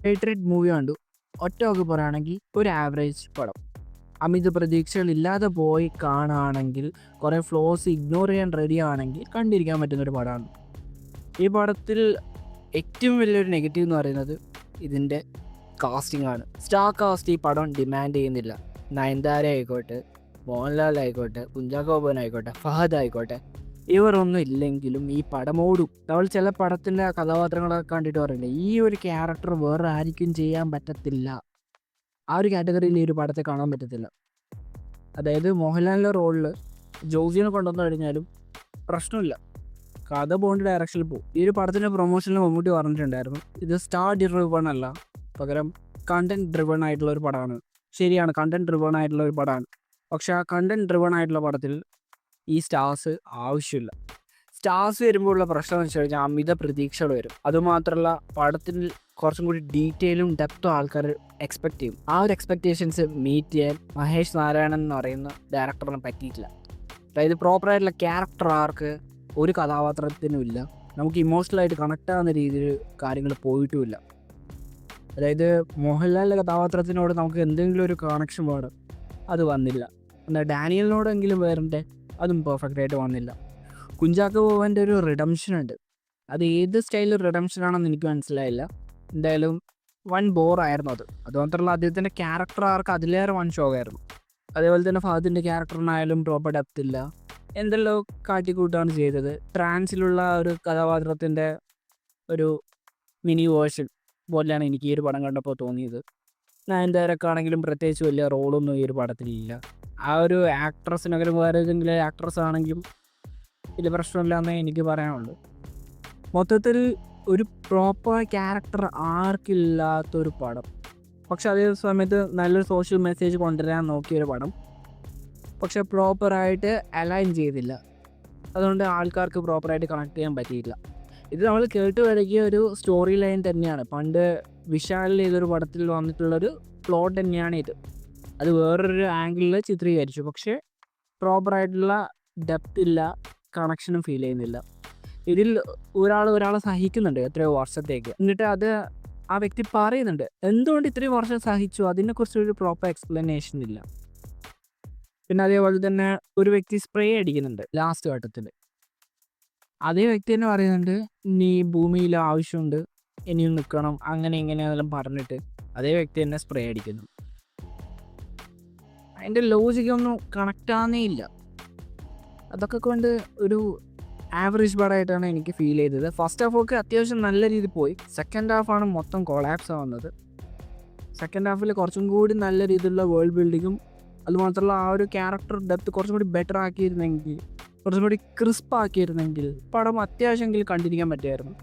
Patriot movie കണ്ടു. ഒറ്റ വാക്ക് പറയുകയാണെങ്കിൽ ഒരു ആവറേജ് പടം. അമിത പ്രതീക്ഷകളില്ലാതെ പോയി കാണുകയാണെങ്കിൽ, കുറേ ഫ്ലോസ് ഇഗ്നോർ ചെയ്യാൻ റെഡി ആണെങ്കിൽ കണ്ടിരിക്കാൻ പറ്റുന്നൊരു പടമാണ്. ഈ പടത്തിൽ ഏറ്റവും വലിയൊരു നെഗറ്റീവ് എന്ന് പറയുന്നത് ഇതിൻ്റെ കാസ്റ്റിംഗ് ആണ്. സ്റ്റാർ കാസ്റ്റ് ഈ പടം ഡിമാൻഡ് ചെയ്യുന്നില്ല. നയൻതാര ആയിക്കോട്ടെ, മോഹൻലാൽ ആയിക്കോട്ടെ, കുഞ്ചാക്കോ ബോബൻ ആയിക്കോട്ടെ, ഫഹദ് ആയിക്കോട്ടെ, ഇവരൊന്നും ഇല്ലെങ്കിലും ഈ പടമോടും നമ്മൾ ചില പടത്തിൻ്റെ കഥാപാത്രങ്ങളൊക്കെ കണ്ടിട്ട് പറയില്ലേ, ഈ ഒരു ക്യാരക്ടർ വേറെ ആർക്കും ചെയ്യാൻ പറ്റത്തില്ല. ആ ഒരു കാറ്റഗറിയിൽ ഈ ഒരു പടത്തെ കാണാൻ പറ്റത്തില്ല. അതായത് മോഹൻലാലിൻ്റെ റോളിൽ ജോസിനെ കൊണ്ടുവന്നു കഴിഞ്ഞാലും പ്രശ്നമില്ല, കഥ പോകേണ്ട ഡയറക്ഷനിൽ പോകും. ഈ ഒരു പടത്തിൻ്റെ പ്രൊമോഷനിൽ മമ്മൂട്ടി പറഞ്ഞിട്ടുണ്ടായിരുന്നു, ഇത് സ്റ്റാർ ഡ്രിവൺ അല്ല, പകരം കണ്ടന്റ് ഡ്രിവൺ ആയിട്ടുള്ള ഒരു പടമാണ്. ശരിയാണ്, കണ്ടന്റ് ഡ്രിവൺ ആയിട്ടുള്ള ഒരു പടമാണ്. പക്ഷേ ആ കണ്ടന്റ് ഡ്രിവൺ ആയിട്ടുള്ള പടത്തിൽ ഈ സ്റ്റാർസ് ആവശ്യമില്ല. സ്റ്റാർസ് വരുമ്പോൾ ഉള്ള പ്രശ്നം എന്ന് വെച്ച് കഴിഞ്ഞാൽ അമിത പ്രതീക്ഷകൾ വരും. അതുമാത്രമല്ല, പടത്തിൽ കുറച്ചും കൂടി ഡീറ്റെയിലും ഡെപ്തും ആൾക്കാർ എക്സ്പെക്ട് ചെയ്യും. ആ ഒരു എക്സ്പെക്റ്റേഷൻസ് മീറ്റ് ചെയ്യാൻ മഹേഷ് നാരായണൻ എന്ന് പറയുന്ന ഡയറക്ടറിന് പറ്റിയിട്ടില്ല. അതായത് പ്രോപ്പറായിട്ടുള്ള ക്യാരക്ടർ ആർക്ക് ഒരു കഥാപാത്രത്തിനും ഇല്ല. നമുക്ക് ഇമോഷണലായിട്ട് കണക്ട് ആകുന്ന രീതിയിൽ കാര്യങ്ങൾ പോയിട്ടുമില്ല. അതായത് മോഹൻലാലിൻ്റെ കഥാപാത്രത്തിനോട് നമുക്ക് എന്തെങ്കിലും ഒരു കണക്ഷൻ വേണം, അത് വന്നില്ല. എന്നാൽ ഡാനിയലിനോടെങ്കിലും വരണ്ടേ, അതും പെർഫെക്റ്റ് ആയിട്ട് വന്നില്ല. കുഞ്ചാക്കോ ബോബൻ്റെ ഒരു റിഡംഷൻ ഉണ്ട്, അത് ഏത് സ്റ്റൈലിൽ റിഡംഷൻ ആണെന്ന് എനിക്ക് മനസ്സിലായില്ല. എന്തായാലും വൺ ബോറായിരുന്നു അത്. അതുമാത്രമല്ല, അദ്ദേഹത്തിൻ്റെ ക്യാരക്ടർ ആർക്ക് അതിലേറെ വൺ ഷോ ആയിരുന്നു. അതേപോലെ തന്നെ ഫഹദിൻ്റെ ക്യാരക്ടറിനായാലും പ്രോപ്പർ ഡെപ്ത് ഇല്ല, എന്തെല്ലോ കാട്ടിക്കൂട്ടാണ് ചെയ്തത്. ട്രാൻസിലുള്ള ഒരു കഥാപാത്രത്തിൻ്റെ ഒരു മിനി വേർഷൻ പോലെയാണ് എനിക്ക് ഈ ഒരു പടം കണ്ടപ്പോൾ തോന്നിയത്. നയൻതാരൊക്കെ ആണെങ്കിലും പ്രത്യേകിച്ച് വലിയ റോളൊന്നും ഈ ഒരു പടത്തിലില്ല. ആ ഒരു ആക്ട്രസിനൊക്കെ വേറെ ഏതെങ്കിലും ആക്ട്രസ് ആണെങ്കിലും വലിയ പ്രശ്നമില്ല എന്നേ എനിക്ക് പറയാനുള്ളൂ. മൊത്തത്തിൽ ഒരു പ്രോപ്പർ ക്യാരക്ടർ ആർക്കില്ലാത്തൊരു പടം, പക്ഷെ അതേ സമയത്ത് നല്ലൊരു സോഷ്യൽ മെസ്സേജ് കൊണ്ടുവരാൻ നോക്കിയൊരു പടം, പക്ഷെ പ്രോപ്പറായിട്ട് അലൈൻ ചെയ്തില്ല. അതുകൊണ്ട് ആൾക്കാർക്ക് പ്രോപ്പറായിട്ട് കണക്ട് ചെയ്യാൻ പറ്റിയില്ല. ഇത് നമ്മൾ കേട്ട് വരകിയ ഒരു സ്റ്റോറി ലൈൻ തന്നെയാണ്. പണ്ട് വിശാലിൽ ഏതൊരു പടത്തിൽ വന്നിട്ടുള്ളൊരു പ്ലോട്ട് തന്നെയാണ് ഇത്. അത് വേറൊരു ആംഗിളിൽ ചിത്രീകരിച്ചു, പക്ഷേ പ്രോപ്പറായിട്ടുള്ള ഡെപ്ത് ഇല്ല, കണക്ഷനും ഫീൽ ചെയ്യുന്നില്ല. ഇതിൽ ഒരാളെ സഹിക്കുന്നുണ്ട് എത്രയോ വർഷത്തേക്ക്, എന്നിട്ട് അത് ആ വ്യക്തി പറയുന്നുണ്ട് എന്തുകൊണ്ട് ഇത്രയും വർഷം സഹിച്ചു, അതിനെക്കുറിച്ചൊരു പ്രോപ്പർ എക്സ്പ്ലനേഷൻ ഇല്ല. പിന്നെ അതേപോലെ തന്നെ ഒരു വ്യക്തി സ്പ്രേ അടിക്കുന്നുണ്ട് ലാസ്റ്റ് ഘട്ടത്തിൽ. അതേ വ്യക്തി തന്നെ പറയുന്നുണ്ട് നീ ഭൂമിയിൽ ആവശ്യമുണ്ട്, ഇനിയും നിൽക്കണം, അങ്ങനെ ഇങ്ങനെയെന്നെല്ലാം പറഞ്ഞിട്ട് അതേ വ്യക്തി തന്നെ സ്പ്രേ അടിക്കുന്നു. അതിൻ്റെ ലോജിക്കൊന്നും കണക്റ്റ് ആകുന്നേ ഇല്ല. അതൊക്കെ കൊണ്ട് ഒരു ആവറേജ് പടമായിട്ടാണ് എനിക്ക് ഫീൽ ചെയ്തത്. ഫസ്റ്റ് ഹാഫ് ഒക്കെ അത്യാവശ്യം നല്ല രീതിയിൽ പോയി, സെക്കൻഡ് ഹാഫാണ് മൊത്തം കൊളാപ്സ് ആവുന്നത്. സെക്കൻഡ് ഹാഫിൽ കുറച്ചും കൂടി നല്ല രീതിയിലുള്ള വേൾഡ് ബിൽഡിങ്ങും അതുമാത്രമല്ല ആ ഒരു ക്യാരക്ടർ ഡെപ്ത് കുറച്ചും കൂടി ബെറ്റർ ആക്കിയിരുന്നെങ്കിൽ, കുറച്ചും കൂടി ക്രിസ്പ് ആക്കിയിരുന്നെങ്കിൽ പടം അത്യാവശ്യമെങ്കിലും കണ്ടിരിക്കാൻ പറ്റുമായിരുന്നു.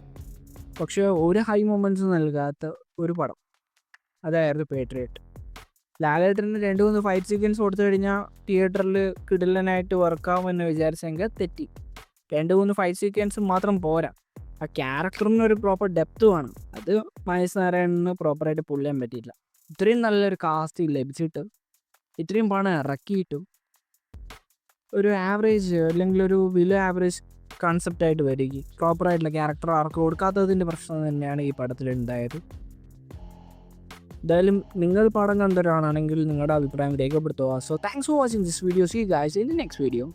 പക്ഷേ ഒരു ഹൈ മൊമെൻറ്റ്സ് നൽകാത്ത ഒരു പടം, അതായിരുന്നു പേട്രിയറ്റ്. ലാലേട്ടന് 2-3 ഫൈറ്റ് സീക്വൻസ് കൊടുത്തു കഴിഞ്ഞാൽ തിയേറ്ററിൽ കിടിലനായിട്ട് വർക്കാവുമെന്ന് വിചാരിച്ചെങ്കിൽ തെറ്റി. 2-3 ഫൈറ്റ് സീക്വൻസ് മാത്രം പോരാ, ആ ക്യാരക്ടറിന് ഒരു പ്രോപ്പർ ഡെപ്ത് വേണം. അത് മഹേഷ് നാരായണന് പ്രോപ്പറായിട്ട് പുള്ള് ചെയ്യാൻ പറ്റിയില്ല. ഇത്രയും നല്ലൊരു കാസ്റ്റ് ലഭിച്ചിട്ട്, ഇത്രയും പണം ഇറക്കിയിട്ടും ഒരു ആവറേജ് അല്ലെങ്കിൽ ഒരു വില ആവറേജ് കൺസെപ്റ്റായിട്ട് വരികയും പ്രോപ്പറായിട്ടുള്ള ക്യാരക്ടർ ആർക്ക് കൊടുക്കാത്തതിൻ്റെ പ്രശ്നം തന്നെയാണ് ഈ പടത്തിലുണ്ടായത്. എന്തായാലും നിങ്ങൾ പടം കണ്ടൊരാളാണെങ്കിൽ നിങ്ങളുടെ അഭിപ്രായം രേഖപ്പെടുത്തുക. So thanks for watching this video. See guys in the next video.